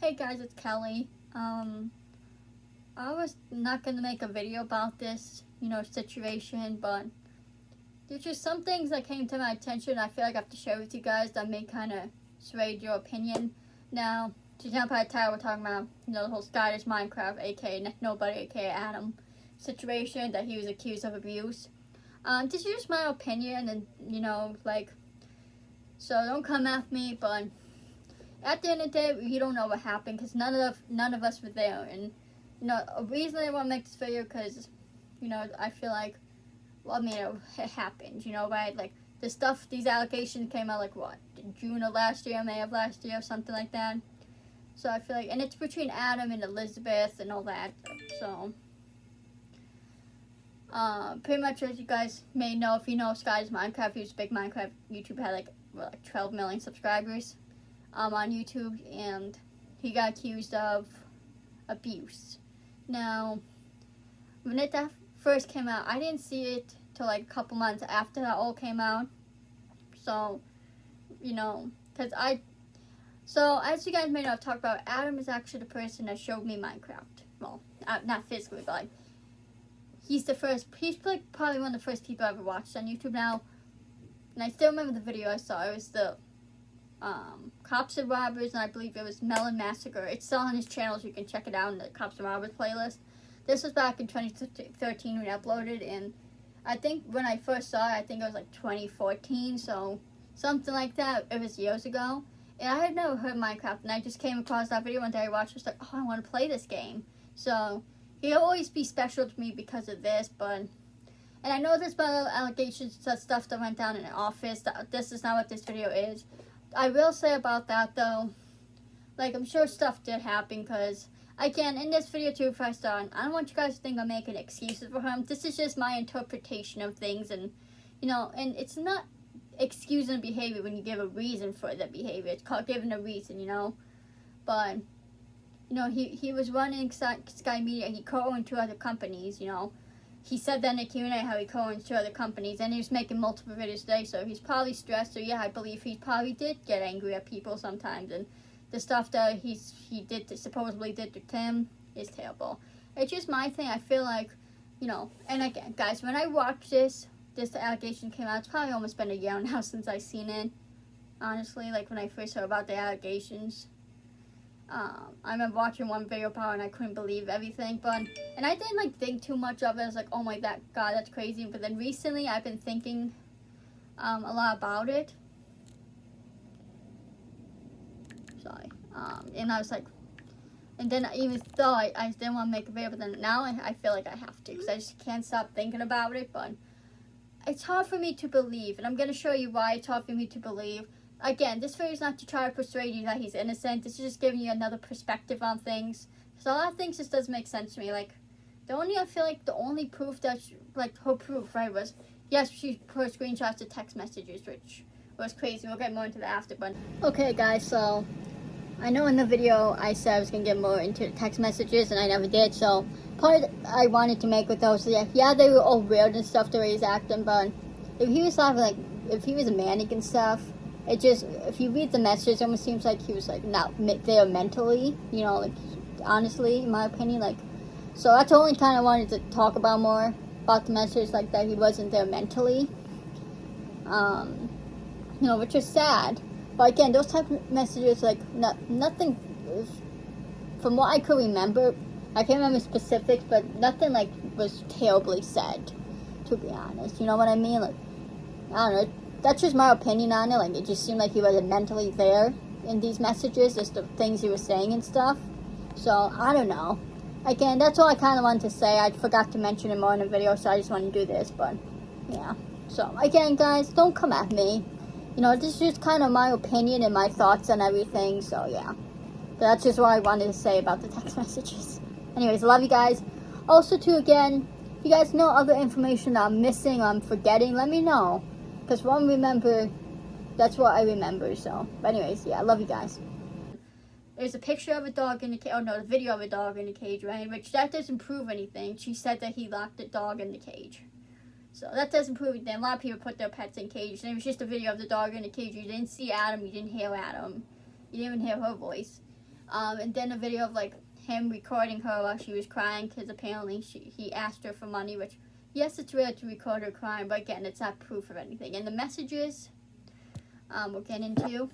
Hey guys, it's Kelly. I was not gonna make a video about this, situation, but there's just some things that came to my attention. I feel like I have to share with you guys that may kind of sway your opinion. Now, to jump out of the title, we're talking about, the whole SkyDoesMinecraft, aka Nobody, aka Adam, situation that he was accused of abuse. This is just my opinion, and so don't come at me, but at the end of the day, you don't know what happened because none of us were there. And a reason I want to make this video because I feel like, it happened. Right? Like these allegations came out like what, June of last year, May of last year, something like that. So I feel like, and it's between Adam and Elizabeth and all that. So pretty much, as you guys may know, if you know SkyDoesMinecraft, he was a big Minecraft YouTuber, had like 12 million subscribers on YouTube, and he got accused of abuse. Now, when that first came out, I didn't see it till like a couple months after that all came out. So, so as you guys may know, I've talked about, Adam is actually the person that showed me Minecraft. Well, not physically, but like, he's like probably one of the first people I ever watched on YouTube now. And I still remember the video I saw. It was the Cops and Robbers, and I believe it was Melon Massacre. It's still on his channel, so you can check it out in the Cops and Robbers playlist. This was back in 2013 when I uploaded, and I think when I first saw it, I think it was like 2014, so something like that. It was years ago, and I had never heard Minecraft, and I just came across that video one day I watched. I was like, oh, I want to play this game. So he'll always be special to me because of this, and I know there's been allegations of stuff that went down in the office. This is not what this video is. I will say about that though, like, I'm sure stuff did happen, because again, in this video too, if I start, I don't want you guys to think I'm making excuses for him. This is just my interpretation of things, and and it's not excusing behavior when you give a reason for the behavior. It's called giving a reason, but he was running Sky Media. He co-owned 2 other companies. He said that in the Q&A how he co-owns 2 other companies, and he was making multiple videos today, so he's probably stressed. So yeah, I believe he probably did get angry at people sometimes, and the stuff that he supposedly did to Tim is terrible. It's just my thing. I feel like, and again, guys, when I watched this allegation came out, it's probably almost been a year now since I've seen it, honestly, like when I first heard about the allegations. I remember watching one video about it and I couldn't believe everything, and I didn't think too much of it. I was like, oh my god, that's crazy. But then recently I've been thinking a lot about it. Sorry. And I was like, and then even though I didn't want to make a video, but then now I feel like I have to, because I just can't stop thinking about it. But it's hard for me to believe, and I'm going to show you why it's hard for me to believe. Again, this video is not to try to persuade you that he's innocent. This is just giving you another perspective on things. So a lot of things just doesn't make sense to me. Like, I feel like the only proof that, her proof, right, was, yes, she put screenshots to text messages, which was crazy. We'll get more into that after, but. Okay, guys, so I know in the video I said I was going to get more into text messages, and I never did. So part I wanted to make with those, yeah, they were all weird and stuff the way he's acting, but if he was if he was a manic and stuff, it just, if you read the message, it almost seems like he was not there mentally, honestly, in my opinion, so that's the only time I wanted to talk about more about the message, that he wasn't there mentally, which is sad. But again, those type of messages, nothing, from what I could remember, I can't remember specifics, but nothing was terribly said, to be honest. You know what I mean? I don't know. That's just my opinion on it. It just seemed like he wasn't mentally there in these messages, just the things he was saying and stuff. So, I don't know. Again, that's all I kind of wanted to say. I forgot to mention it more in the video, so I just wanted to do this, but, yeah. So, again, guys, don't come at me. This is just kind of my opinion and my thoughts on everything, so, yeah. But that's just what I wanted to say about the text messages. Anyways, I love you guys. Also, too, again, if you guys know other information that I'm missing or I'm forgetting, let me know. Because that's what I remember, so. But anyways, yeah, I love you guys. There's a picture of a dog in the cage, the video of a dog in the cage, right? Which, that doesn't prove anything. She said that he locked the dog in the cage. So, that doesn't prove anything. A lot of people put their pets in cages, and it was just a video of the dog in the cage. You didn't see Adam, you didn't hear Adam. You didn't even hear her voice. And then a video of like him recording her while she was crying, because apparently he asked her for money, which, yes, it's weird to record her crying, but again, it's not proof of anything. And the messages we'll get into.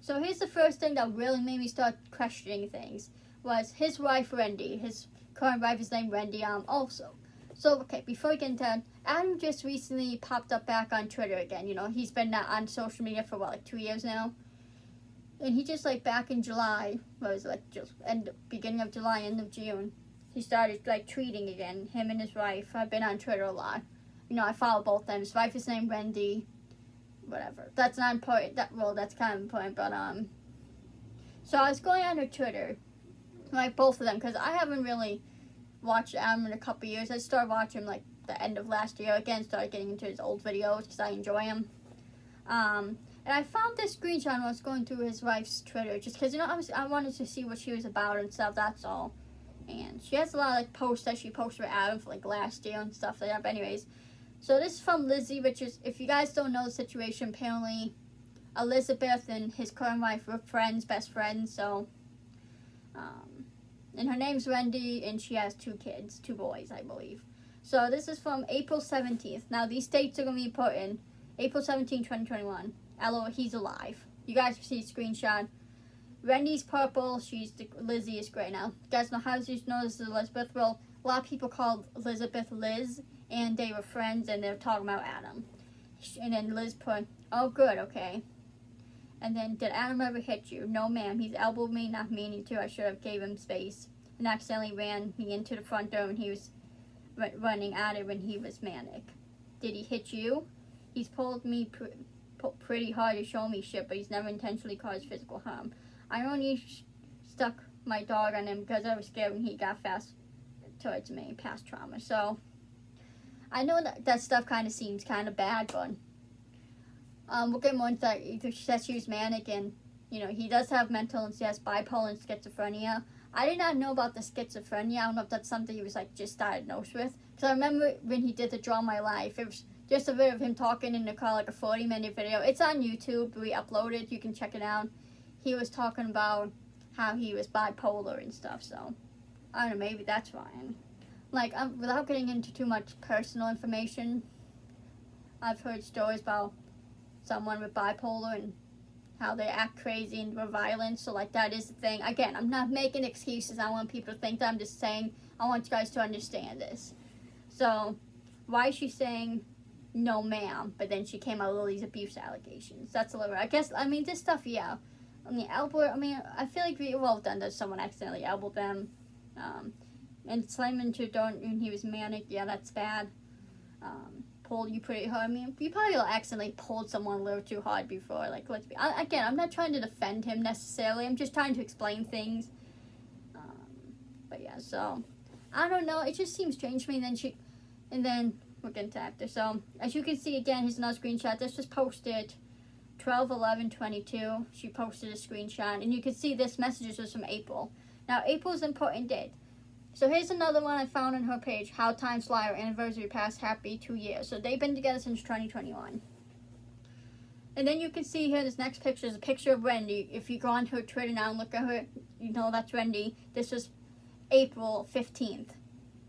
So here's the first thing that really made me start questioning things, was his wife, Wendy. His current wife is named Wendy also. So, okay, before we get into that, Adam just recently popped up back on Twitter again. You know, he's been on social media for, what, like 2 years now? And he just, like, back in July, what was it, like, just beginning of July, end of June, he started, like, tweeting again. Him and his wife have been on Twitter a lot. You know, I follow both of them. His wife is named Wendy. Whatever. That's not important. That's kind of important, but, so I was going on her Twitter, like, both of them, because I haven't really watched Adam in a couple years. I started watching him, like, the end of last year. Again, started getting into his old videos, because I enjoy him. And I found this screenshot when I was going through his wife's Twitter, just because, you know, I wanted to see what she was about and stuff, that's all. And she has a lot of, like, posts that she posted for Adam for, like, last year and stuff like that, but anyways. So this is from Lizzie, which is, if you guys don't know the situation, apparently Elizabeth and his current wife were friends, best friends, so, and her name's Wendy, and she has 2 kids, 2 boys, I believe. So this is from April 17th. Now, these dates are going to be put in April 17, 2021. LOL, he's alive. You guys can see a screenshot. Wendy's purple, Lizzie is gray now. You guys know how you know this is Elizabeth? Well, a lot of people called Elizabeth Liz, and they were friends, and they were talking about Adam. And then Liz put, oh, good, okay. And then, did Adam ever hit you? No, ma'am. He's elbowed me, not meaning to. I should have gave him space. And accidentally ran me into the front door when he was running at it when he was manic. Did he hit you? He's pulled me pretty hard to show me shit, but he's never intentionally caused physical harm. I only stuck my dog on him because I was scared when he got fast towards me, past trauma. So, I know that stuff kind of seems kind of bad, but we'll get more into that. She says she was manic, and, you know, he does have mental and he has bipolar and schizophrenia. I did not know about the schizophrenia. I don't know if that's something he was, like, just diagnosed with. Because I remember when he did the Draw My Life, it was just a video of him talking in the car, like a 40-minute video. It's on YouTube. We uploaded. You can check it out. He was talking about how he was bipolar and stuff, so I don't know, maybe that's fine. Like, without getting into too much personal information, I've heard stories about someone with bipolar and how they act crazy and were violent, so, like, that is the thing. Again, I'm not making excuses. I want people to think that. I'm just saying I want you guys to understand this. So, why is she saying no, ma'am, but then she came out with all these abuse allegations? That's a little, I guess, I mean, this stuff, yeah. I mean, I feel like we've all done that. Someone accidentally elbowed them. And slammed into a door when he was manic. Yeah, that's bad. Pulled you pretty hard. I mean, you probably accidentally pulled someone a little too hard before. Like, let's be... Again, I'm not trying to defend him necessarily. I'm just trying to explain things. But yeah, so... I don't know. It just seems strange to me. And then we'll get into after. So, as you can see, again, here's another screenshot. This was posted 12/11/22. She posted a screenshot. And you can see this message was from April. Now, April's an important date. So here's another one I found on her page. How Time Fly, our anniversary past happy 2 years. So they've been together since 2021. And then you can see here, this next picture is a picture of Wendy. If you go on her Twitter now and look at her, you know that's Wendy. This was April 15th.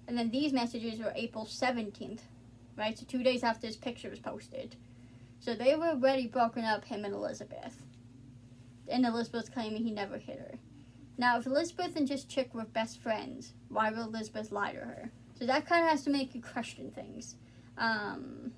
And then these messages were April 17th. Right? So 2 days after this picture was posted. So they were already broken up, him and Elizabeth. And Elizabeth's claiming he never hit her. Now, if Elizabeth and this chick were best friends, why would Elizabeth lie to her? So that kind of has to make you question things. And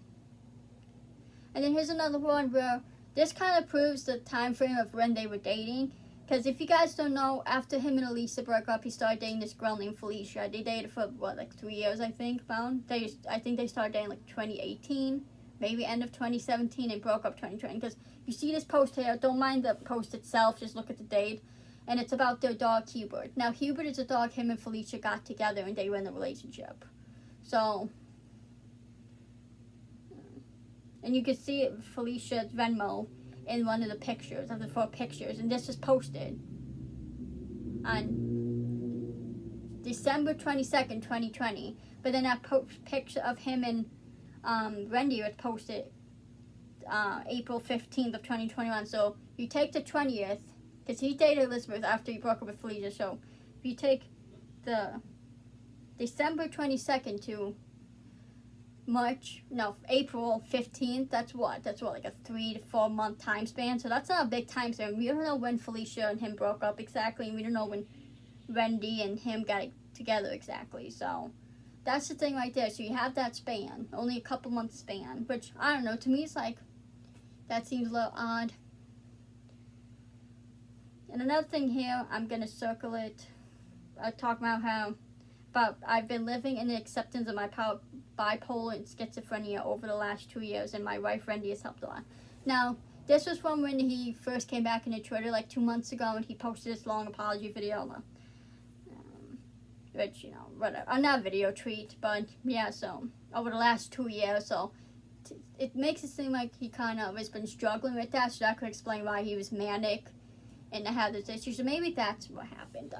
then here's another one where this kind of proves the time frame of when they were dating. Because if you guys don't know, after him and Elisa broke up, he started dating this girl named Felicia. They dated for, what, like 3 years, I think, I think they started dating like 2018, maybe end of 2017, and broke up 2020. Because you see this post here, don't mind the post itself, just look at the date. And it's about their dog, Hubert. Now, Hubert is a dog him and Felicia got together, and they were in a relationship. So, and you can see Felicia's Venmo in one of the pictures, of the 4 pictures. And this was posted on December 22nd, 2020. But then that picture of him and Wendy was posted April 15th of 2021. So, you take the 20th, because he dated Elizabeth after he broke up with Felicia. So if you take the December 22nd to April 15th, that's what like a 3 to 4 month time span. So that's not a big time span. We don't know when Felicia and him broke up exactly, and we don't know when Wendy and him got together exactly. So that's the thing right there. So you have that span, only a couple months span, which I don't know, to me it's like, that seems a little odd. And another thing here, I'm gonna circle it. I talk about how I've been living in the acceptance of my bipolar and schizophrenia over the last 2 years, and my wife Wendy has helped a lot. Now, this was from when he first came back into Twitter like 2 months ago, and he posted this long apology video, which, you know, whatever. Not video tweet, but yeah, so over the last 2 years, so it makes it seem like he kind of has been struggling with that, so that could explain why he was manic and had this issue. So maybe that's what happened.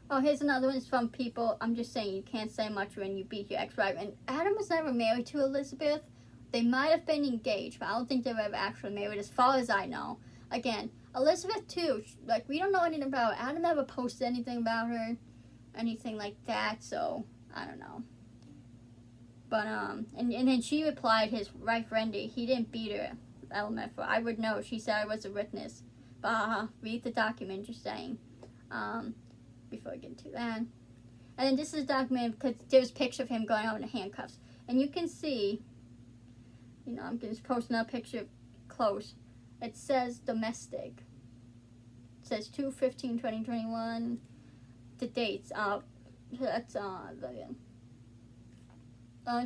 Oh, here's another one. It's from people. I'm just saying, you can't say much when you beat your ex-wife. And Adam was never married to Elizabeth. They might have been engaged, but I don't think they were ever actually married, as far as I know. Again, Elizabeth too. Like, we don't know anything about her. Adam never posted anything about her, anything like that. So I don't know. But and then she replied, his wife Wendy, he didn't beat her. LMF. I would know. She said I was a witness. But read the document. Just saying. Before I get into that. And then this is a document because there's a picture of him going out in the handcuffs. And you can see, you know, I'm just posting a picture close. It says domestic. It says 2/15/2021. The dates. That's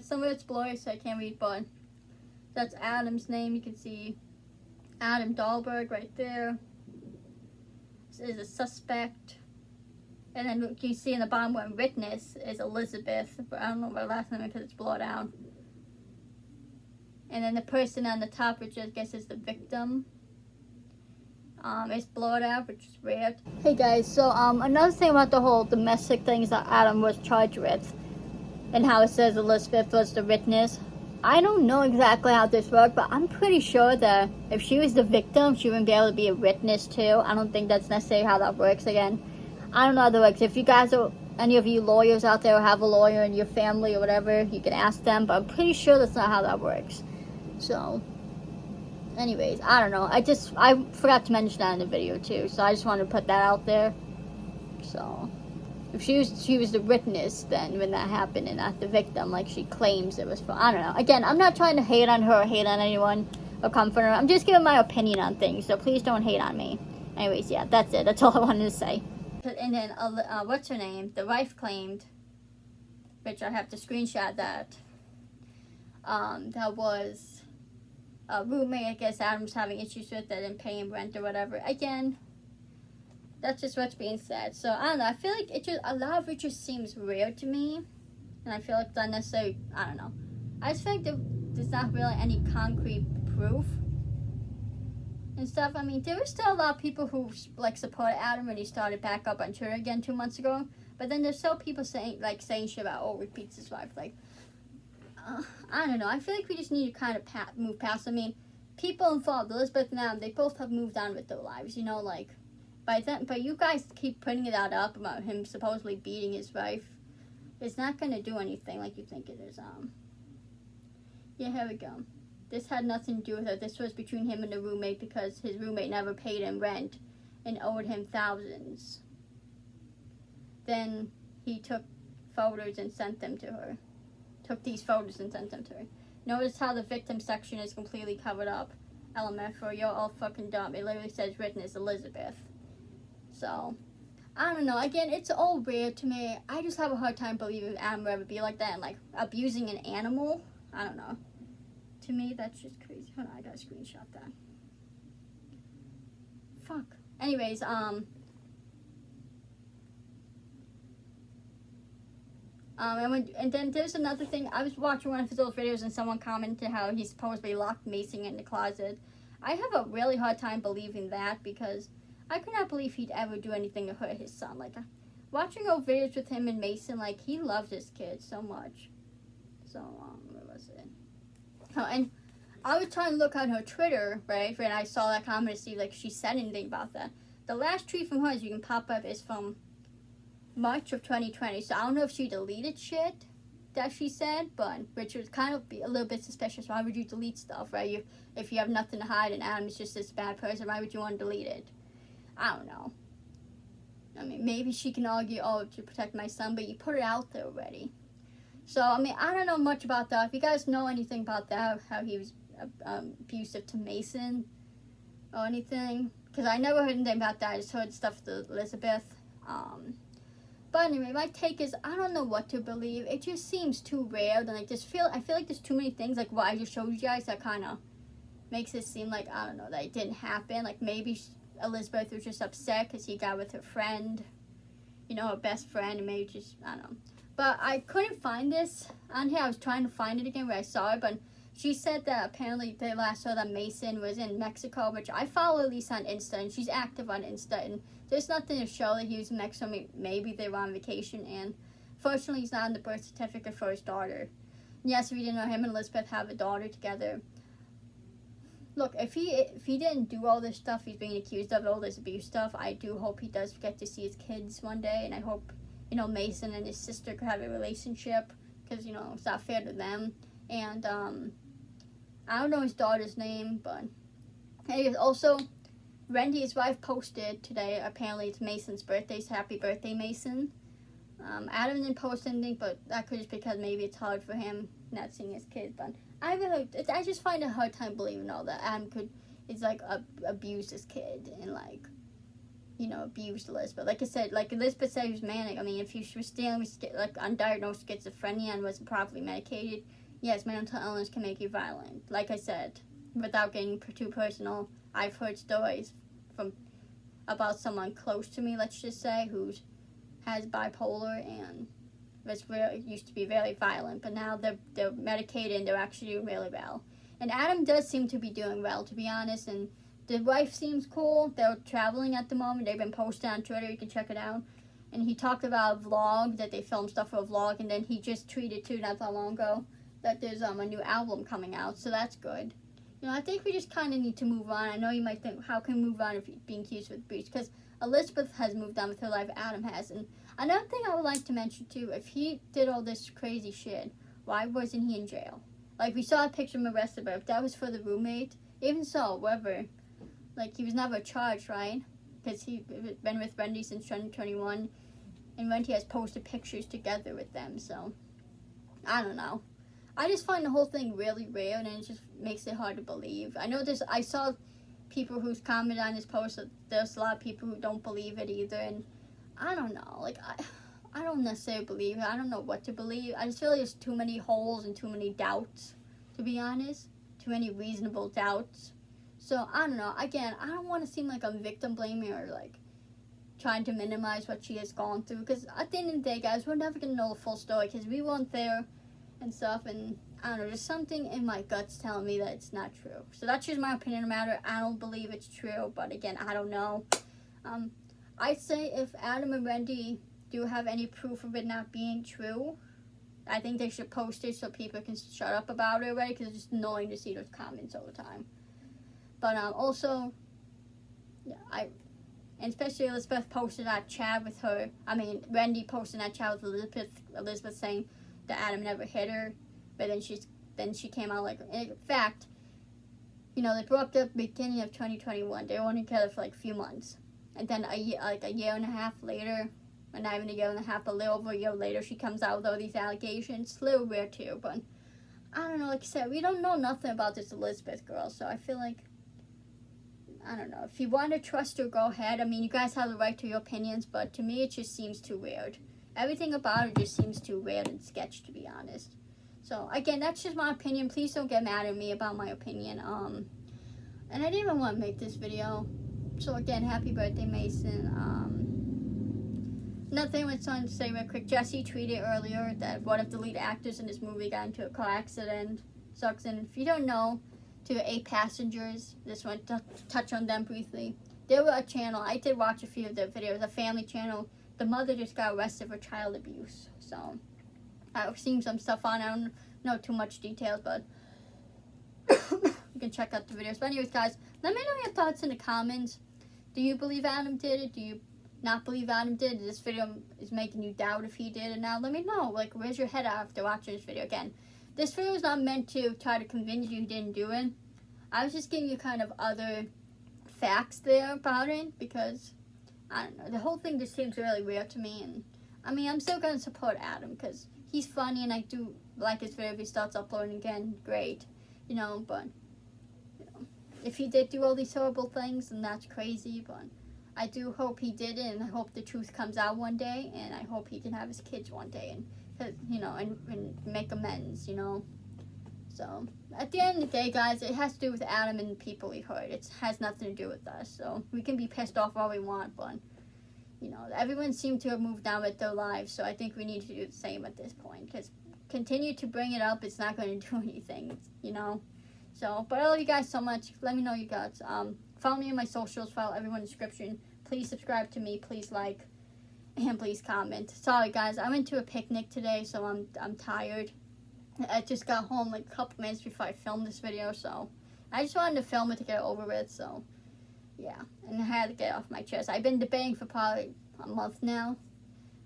some of it's blurry, so I can't read, but that's Adam's name. You can see Adam Dahlberg right there. This is a suspect. And then you see in the bottom one, witness is Elizabeth, but I don't know what last name because it's blurred out. And then the person on the top, which I guess is the victim, is blurred out, which is weird. Hey guys, so another thing about the whole domestic things that Adam was charged with, and how it says Elizabeth was the witness. I don't know exactly how this worked, but I'm pretty sure that if she was the victim, she wouldn't be able to be a witness too. I don't think that's necessarily how that works again. I don't know how that works. If you guys are, any of you lawyers out there, or have a lawyer in your family or whatever, you can ask them, but I'm pretty sure that's not how that works. So, anyways, I don't know. I forgot to mention that in the video too, so I just wanted to put that out there. So, if she was the witness then when that happened and not the victim, like she claims it was for, I don't know. Again, I'm not trying to hate on her or hate on anyone or comfort her. I'm just giving my opinion on things, so please don't hate on me. Anyways, yeah, that's it. That's all I wanted to say. And then, what's her name? The wife claimed, which I have to screenshot that, that was a roommate, I guess Adam's having issues with, that didn't pay him rent or whatever. Again, that's just what's being said. So, I don't know. I feel like a lot of it just seems weird to me. And I feel like it's not necessarily, I don't know. I just feel like there's not really any concrete proof and stuff. I mean, there were still a lot of people who like supported Adam when he started back up on Twitter again 2 months ago. But then there's still people saying shit about, oh, he beats his wife. Like, I don't know. I feel like we just need to kind of move past. I mean, people involved, Elizabeth and Adam, they both have moved on with their lives. You know, like, but you guys keep putting it out up about him supposedly beating his wife. It's not going to do anything like you think it is. Yeah, here we go. This had nothing to do with it. This was between him and the roommate because his roommate never paid him rent and owed him thousands. Then he took photos and sent them to her. Took these photos and sent them to her. Notice how the victim section is completely covered up. LMF, or you're all fucking dumb. It literally says witness Elizabeth. So, I don't know. Again, it's all weird to me. I just have a hard time believing Adam would ever be like that and like abusing an animal. I don't know. To me, that's just crazy. Hold on, I gotta screenshot that. Fuck. Anyways, and then there's another thing. I was watching one of his old videos and someone commented how he supposedly locked Mason in the closet. I have a really hard time believing that because I could not believe he'd ever do anything to hurt his son. Like, watching old videos with him and Mason, like, he loves his kid so much. So, where was it? Oh, and I was trying to look on her Twitter, right, when I saw that comment to see like she said anything about that. The last tweet from her, as you can pop up, is from March of 2020. So I don't know if she deleted shit that she said, but which would kind of be a little bit suspicious. Why would you delete stuff, right? If you have nothing to hide and Adam is just this bad person, why would you want to delete it? I don't know. I mean, maybe she can argue, oh, to protect my son, but you put it out there already. So, I mean, I don't know much about that. If you guys know anything about that, how he was abusive to Mason or anything, because I never heard anything about that. I just heard stuff with Elizabeth. But anyway, my take is I don't know what to believe. It just seems too rare, and I feel like there's too many things like what I just showed you guys that kind of makes it seem like, I don't know, that it didn't happen. Like maybe Elizabeth was just upset because he got with her friend, you know, her best friend, and maybe just, I don't know. But I couldn't find this on here. I was trying to find it again where I saw it, but she said that apparently they last saw that Mason was in Mexico, which I follow Lisa on Insta, and she's active on Insta, and there's nothing to show that he was in Mexico. Maybe they were on vacation, and fortunately he's not on the birth certificate for his daughter. Yes, if you didn't know, him and Elizabeth have a daughter together. Look, if he didn't do all this stuff he's being accused of, all this abuse stuff, I do hope he does get to see his kids one day, and I hope, you know, Mason and his sister could have a relationship, because, you know, it's not fair to them. And I don't know his daughter's name, but anyways, also Randy, his wife, posted today, apparently it's Mason's birthday, so happy birthday, Mason. Adam didn't post anything, but that could just because maybe it's hard for him not seeing his kids. But I just find a hard time believing all that Adam is like abuse his kid and like, you know, abused Elizabeth. Like I said, like Elizabeth said he was manic. I mean, if he was dealing with like undiagnosed schizophrenia and wasn't properly medicated, yes, mental illness can make you violent. Like I said, without getting too personal, I've heard stories about someone close to me, let's just say, who has bipolar and used to be very violent, but now they're medicated and they're actually doing really well. And Adam does seem to be doing well, to be honest, and the wife seems cool. They're traveling at the moment. They've been posting on Twitter. You can check it out. And he talked about a vlog, that they filmed stuff for a vlog, and then he just tweeted too not that long ago that there's a new album coming out, so that's good. You know, I think we just kind of need to move on. I know you might think, how can we move on if you're being accused with abuse? Because Elizabeth has moved on with her life, Adam has. And another thing I would like to mention, too, if he did all this crazy shit, why wasn't he in jail? Like, we saw a picture of him arrested, but if that was for the roommate, even so, whatever, like, he was never charged, right? Because he's been with Wendy since 2021, and Wendy has posted pictures together with them, so I don't know. I just find the whole thing really rare, and it just makes it hard to believe. I saw people who's commented on this post that there's a lot of people who don't believe it either, and I don't know. Like, I don't necessarily believe it. I don't know what to believe. I just feel like there's too many holes and too many doubts, to be honest. Too many reasonable doubts. So, I don't know. Again, I don't want to seem like I'm victim blaming or, like, trying to minimize what she has gone through, because at the end of the day, guys, we're never going to know the full story, because we weren't there and stuff, and I don't know, there's something in my guts telling me that it's not true. So that's just my opinion on the matter. I don't believe it's true, but again, I don't know. I'd say if Adam and Wendy do have any proof of it not being true, I think they should post it so people can shut up about it, right? Because it's just annoying to see those comments all the time. But also, yeah, and especially Elizabeth posted that chat with her. I mean, Wendy posted that chat with Elizabeth saying that Adam never hit her, but then she came out like, in fact, you know, they broke up beginning of 2021. They were only together for like a few months, and then a year and a half later, or not even a year and a half, but a little over a year later, she comes out with all these allegations. It's a little weird too, but I don't know. Like I said, we don't know nothing about this Elizabeth girl, so I feel like, I don't know. If you want to trust her, go ahead. I mean, you guys have the right to your opinions, but to me, it just seems too weird. Everything about it just seems too weird and sketchy, to be honest. So, again, that's just my opinion. Please don't get mad at me about my opinion. And I didn't even want to make this video. So, again, happy birthday, Mason. Nothing I was trying to say real quick. Jesse tweeted earlier that what if the lead actors in this movie got into a car accident? Sucks. And if you don't know, to 8 passengers, just want to touch on them briefly. They were a channel. I did watch a few of their videos. A family channel. The mother just got arrested for child abuse. So, I've seen some stuff on. I don't know too much details, but you can check out the videos. But anyways, guys, let me know your thoughts in the comments. Do you believe Adam did it? Do you not believe Adam did it? This video is making you doubt if he did it now. Let me know. Like, where's your head after watching this video? Again, this video is not meant to try to convince you he didn't do it. I was just giving you kind of other facts there about it because, I don't know, the whole thing just seems really weird to me. And, I mean, I'm still going to support Adam because he's funny and I do like his video. If he starts uploading again, great. You know, but, you know, if he did do all these horrible things, then that's crazy. But I do hope he did it, and I hope the truth comes out one day, and I hope he can have his kids one day, and, you know, and make amends, you know. So, at the end of the day, guys, it has to do with Adam and the people he hurt. It has nothing to do with us. So, we can be pissed off all we want, but, you know, everyone seemed to have moved on with their lives, so I think we need to do the same at this point, because continue to bring it up, it's not going to do anything, you know. So, but I love you guys so much. Let me know you guys. Follow me on my socials, follow everyone in the description. Please subscribe to me, please like, and please comment. Sorry guys, I went to a picnic today, so I'm tired. I just got home like a couple minutes before I filmed this video, so I just wanted to film it to get it over with, so yeah. And I had to get it off my chest. I've been debating for probably a month now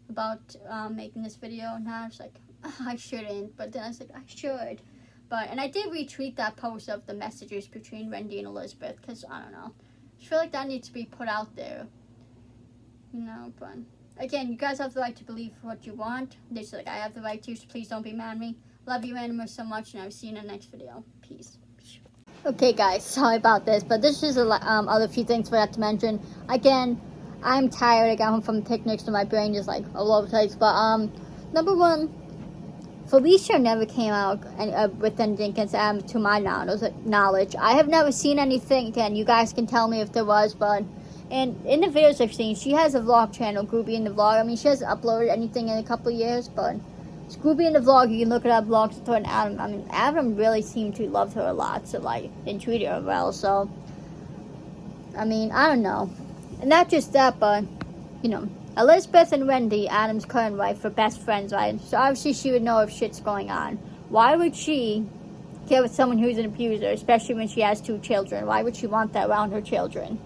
about making this video, and now it's like, I shouldn't, but then I was like, I should. But, and I did retweet that post of the messages between Wendy and Elizabeth, because, I don't know, I feel like that needs to be put out there, you know. But, again, you guys have the right to believe what you want. Just like I have the right to, so please don't be mad at me. Love you, animals, so much, and I'll see you in the next video. Peace. Okay, guys, sorry about this, but this is other few things I forgot to mention. Again, I'm tired. I got home from picnics, so my brain is, like, all over the place. But, number one, Felicia never came out with anything against Adam, to my knowledge. I have never seen anything. Again, you guys can tell me if there was, but and in the videos I've seen, she has a vlog channel, Groovy in the Vlog. I mean, she hasn't uploaded anything in a couple of years, but it's Groovy in the Vlog. You can look it up, vlogs with her and Adam. I mean, Adam really seemed to love her a lot, so like, and treated her well. So, I mean, I don't know. And not just that, but, you know, Elizabeth and Wendy, Adam's current wife, are best friends, right? So obviously she would know if shit's going on. Why would she get with someone who's an abuser, especially when she has 2 children? Why would she want that around her children?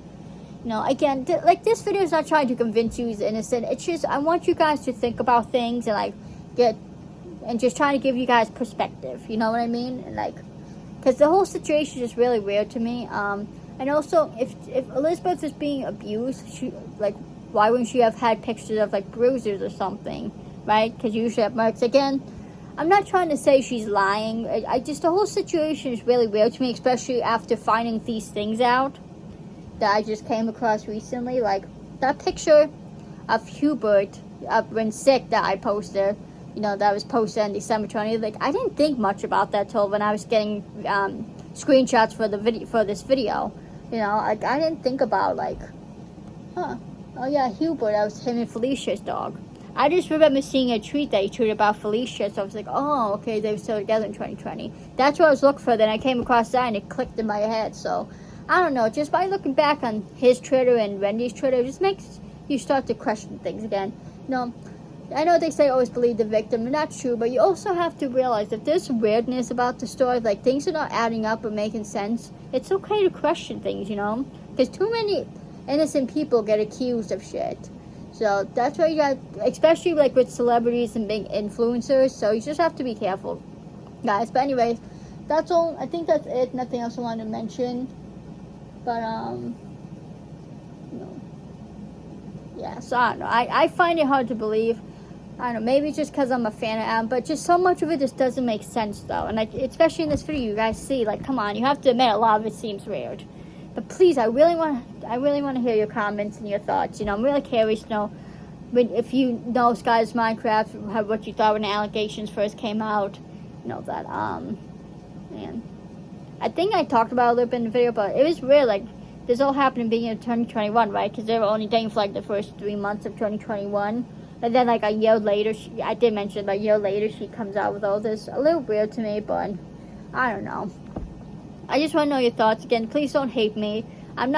You know, again, like, this video is not trying to convince you he's innocent. It's just, I want you guys to think about things and, like, just trying to give you guys perspective. You know what I mean? And, like, because the whole situation is really weird to me. And also, if Elizabeth is being abused, she, like, why wouldn't she have had pictures of, like, bruises or something, right? Because you usually have marks. Again, I'm not trying to say she's lying. The whole situation is really weird to me, especially after finding these things out that I just came across recently. Like, that picture of Hubert when sick that I posted, you know, that was posted on December 20th. Like, I didn't think much about that till when I was getting screenshots for the video, for this video. You know, like, I didn't think about, like, oh yeah, Hubert, that was him and Felicia's dog. I just remember seeing a tweet that he tweeted about Felicia, so I was like, oh, okay, they were still together in 2020. That's what I was looking for, then I came across that and it clicked in my head. So, I don't know, just by looking back on his Twitter and Wendy's Twitter, it just makes you start to question things again. You know, I know they say always believe the victim, and that's true, but you also have to realize that there's weirdness about the story, like things are not adding up or making sense. It's okay to question things, you know, because too many innocent people get accused of shit. So that's why you got, especially like with celebrities and big influencers, so you just have to be careful, guys. But anyways, that's all. I think that's it. Nothing else I wanted to mention. But no. Yeah, so I don't know. I find it hard to believe. I don't know, maybe it's just because I'm a fan of Adam, but just so much of it just doesn't make sense though. And like, especially in this video, you guys see, like, come on, you have to admit a lot of it seems weird. But please, I really want to hear your comments and your thoughts. You know, I'm really curious to know if you know SkyDoesMinecraft, what you thought when the allegations first came out. You know that, man. I think I talked about it a little bit in the video, but it was weird. Like, this all happened in the beginning of 2021, right? Because they were only dating for like the first 3 months of 2021. And then like a year later, I did mention, like a year later, she comes out with all this. A little weird to me, but I don't know. I just want to know your thoughts. Again, please don't hate me. I'm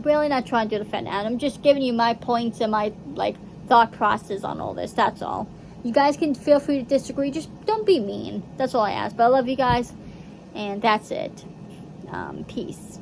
really not trying to defend Adam. I'm just giving you my points and my, like, thought process on all this. That's all. You guys can feel free to disagree. Just don't be mean. That's all I ask. But I love you guys. And that's it. Peace.